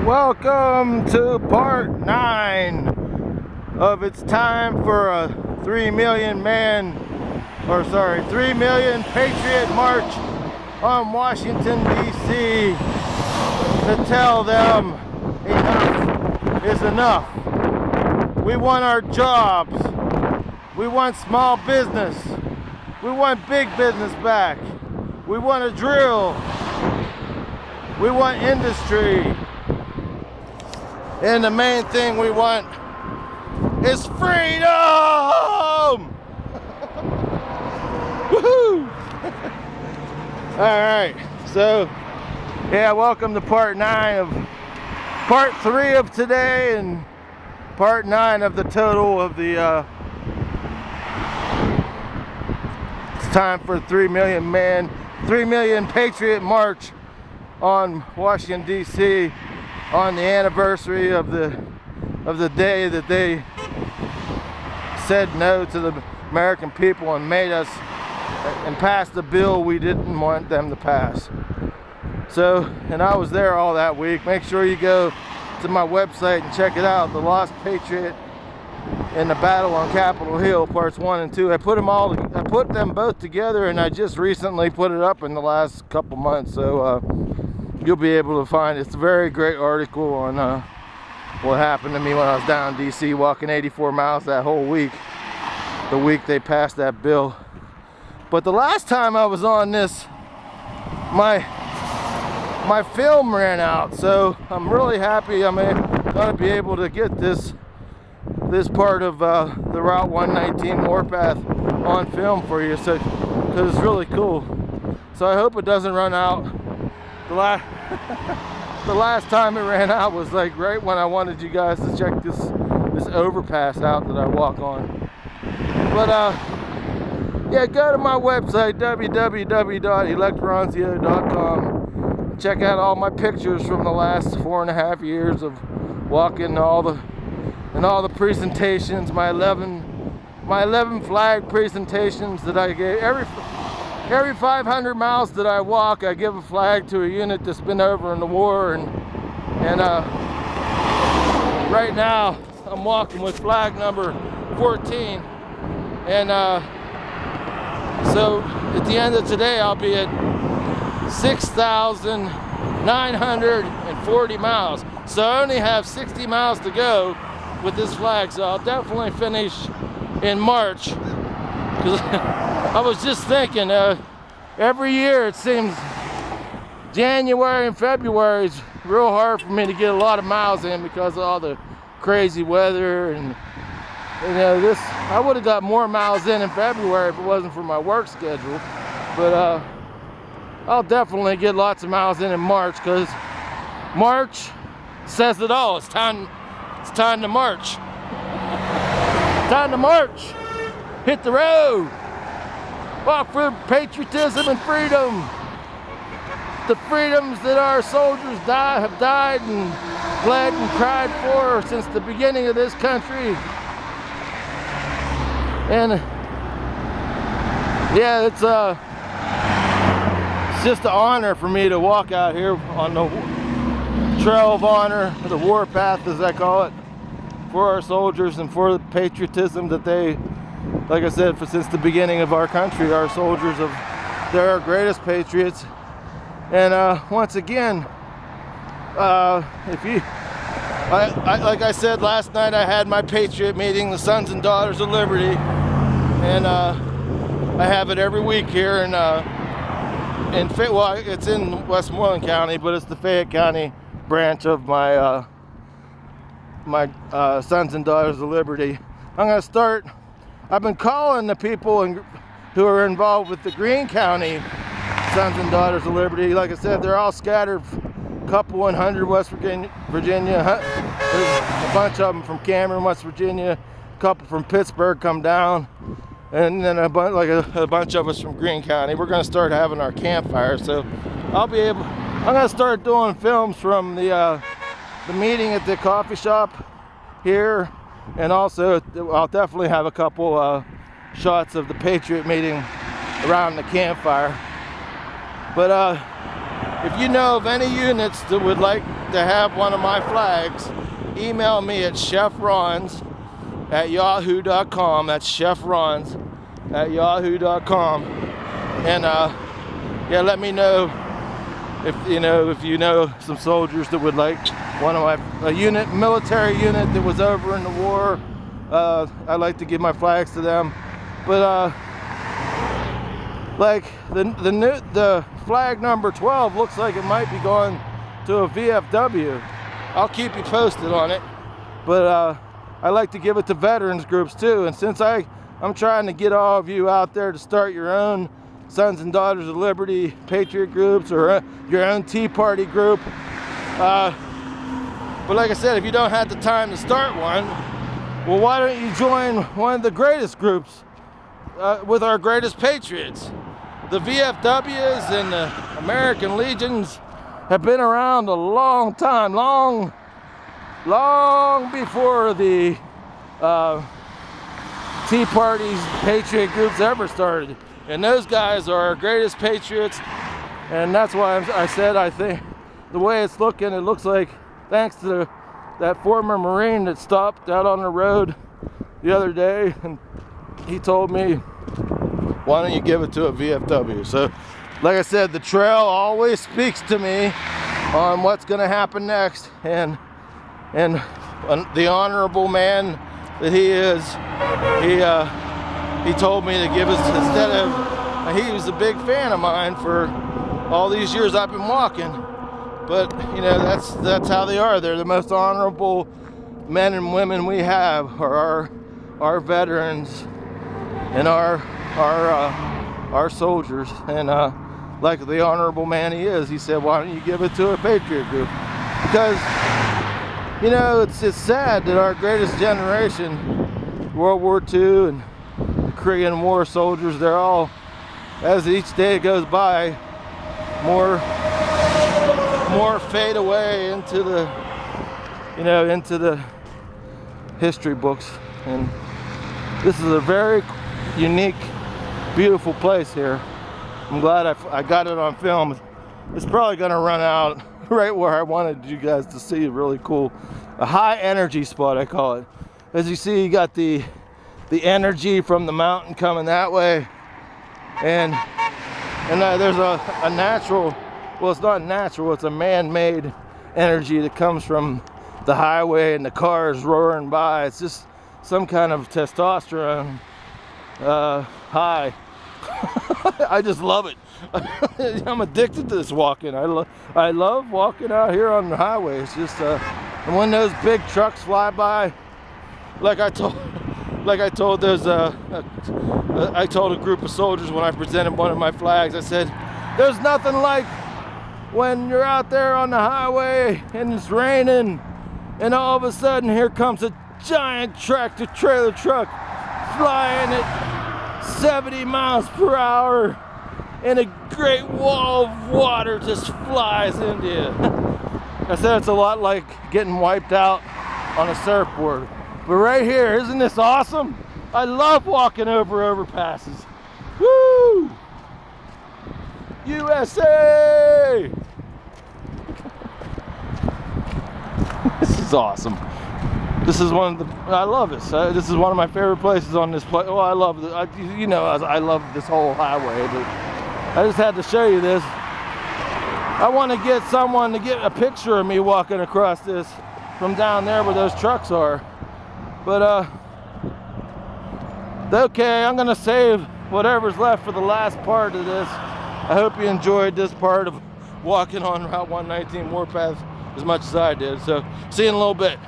Welcome to part 9 of It's Time for a 3 million Patriot March on Washington, D.C. to tell them enough is enough. We want our jobs. We want small business. We want big business back. We want a drill. We want industry. And the main thing we want is freedom! Woohoo! Alright, so yeah, welcome to part 3 of today and part 9 of the total of the It's Time for 3 million Patriot March on Washington, D.C. on the anniversary of the day that they said no to the American people and made us and passed a bill we didn't want them to pass. So, and I was there all that week. Make sure you go to my website and check it out, The Lost Patriot and the Battle on Capitol Hill, parts 1 and 2. I put them both together, and I just recently put it up in the last couple months, so you'll be able to find it. It's a very great article on what happened to me when I was down in D.C. walking 84 miles that whole week, the week they passed that bill. But the last time I was on this, my film ran out, so I'm really happy I'm going to be able to get this part of the Route 119 warpath on film for you, so because it's really cool. So I hope it doesn't run out. The last time it ran out was like right when I wanted you guys to check this overpass out that I walk on. But yeah, go to my website www.electronzio.com. Check out all my pictures from the last 4.5 years of walking all the presentations, my 11 flag presentations that I gave. Every 500 miles that I walk, I give a flag to a unit that's been over in the war, and right now I'm walking with flag number 14, and so at the end of today I'll be at 6,940 miles. So I only have 60 miles to go with this flag, so I'll definitely finish in March. Because I was just thinking, every year it seems January and February is real hard for me to get a lot of miles in because of all the crazy weather, and this I would have got more miles in February if it wasn't for my work schedule. But I'll definitely get lots of miles in March, because March says it all. It's time to march. Time to march. Hit the road. Walk for patriotism and freedom. The freedoms that our soldiers have died and bled and cried for since the beginning of this country. And yeah, it's just an honor for me to walk out here on the Trail of Honor, the warpath as I call it, for our soldiers and for the patriotism that they, like I said, since the beginning of our country, our soldiers they're our greatest patriots. And once again, like I said last night, I had my Patriot meeting, the Sons and Daughters of Liberty, and I have it every week here in it's in Westmoreland County, but it's the Fayette County branch of my Sons and Daughters of Liberty. I'm going to start. I've been calling the people who are involved with the Greene County Sons and Daughters of Liberty. Like I said, they're all scattered, a couple in Hundred, West Virginia. There's a bunch of them from Cameron, West Virginia. A couple from Pittsburgh come down, and then a bunch of us from Greene County. We're going to start having our campfire, so I'm going to start doing films from the meeting at the coffee shop here, and also I'll definitely have a couple shots of the Patriot meeting around the campfire. But if you know of any units that would like to have one of my flags, email me at chefrons@yahoo.com. That's chefrons@yahoo.com. And yeah, let me know if you know some soldiers that would like one of a military unit that was over in the war. I'd like to give my flags to them. But like the flag number 12 looks like it might be going to a VFW. I'll keep you posted on it. But I like to give it to veterans groups too. And since I'm trying to get all of you out there to start your own Sons and Daughters of Liberty Patriot groups or your own Tea Party group. But like I said, if you don't have the time to start one, well, why don't you join one of the greatest groups with our greatest patriots? The VFWs and the American Legions have been around a long time, long before the Tea Party's Patriot groups ever started. And those guys are our greatest patriots, and that's why I said I think the way it's looking, it looks like, thanks to that former Marine that stopped out on the road the other day, and he told me, why don't you give it to a VFW? So, like I said, the trail always speaks to me on what's going to happen next, and the honorable man that he is, he told me to give us, instead of, he was a big fan of mine for all these years I've been walking, but you know, that's how they are. They're the most honorable men and women we have, are our veterans and our soldiers. And like the honorable man he is, he said, why don't you give it to a Patriot group? Because, you know, it's sad that our greatest generation, World War II and Korean War soldiers, they're all, as each day goes by, more fade away into the, into the history books. And this is a very unique, beautiful place here. I'm glad I got it on film. It's probably gonna run out right where I wanted you guys to see. Really cool, a high energy spot, I call it. As you see, you got the energy from the mountain coming that way, and there's a natural, well, it's not natural, it's a man-made energy that comes from the highway and the cars roaring by. It's just some kind of testosterone high. I just love it. I'm addicted to this walking. I love walking out here on the highway. It's just and when those big trucks fly by, like I told those I told a group of soldiers when I presented one of my flags, I said, there's nothing like when you're out there on the highway and it's raining and all of a sudden here comes a giant tractor trailer truck flying at 70 miles per hour and a great wall of water just flies into you. I said it's a lot like getting wiped out on a surfboard. But right here, isn't this awesome? I love walking over overpasses. Woo! USA! This is awesome. This is one of the, I love this. This is one of my favorite places on this place. Well, I love the, I love this whole highway, but I just had to show you this. I want to get someone to get a picture of me walking across this from down there where those trucks are. But okay, I'm gonna save whatever's left for the last part of this. I hope you enjoyed this part of walking on Route 119 Warpath as much as I did. So see you in a little bit.